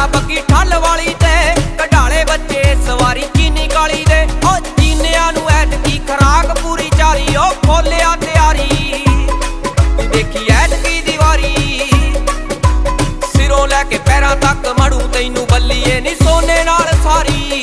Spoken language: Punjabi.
ਬੱਗੀ ਠੱਲ ਵਾਲੀ ਤੇ ਕਢਾਲੇ ਬੱਚੇ ਸਵਾਰੀ ਚੀਨੀ ਕਾਲੀ ਦੇ। ਓ ਚੀਨਿਆਂ ਨੂੰ ਐਤਕੀ ਖਰਾਕ ਪੂਰੀ ਚਾਰੀ, ਓ ਖੋਲਿਆ ਤਿਆਰੀ ਦੇਖੀ ਐਤਕੀ ਦੀਵਾਰੀ। ਸਿਰੋਂ ਲੈ ਕੇ ਪੈਰਾਂ ਤੱਕ ਮੜੂ ਤੈਨੂੰ ਬੱਲੀਏ ਨੀ ਸੋਨੇ ਨਾਲ ਸਾਰੀ।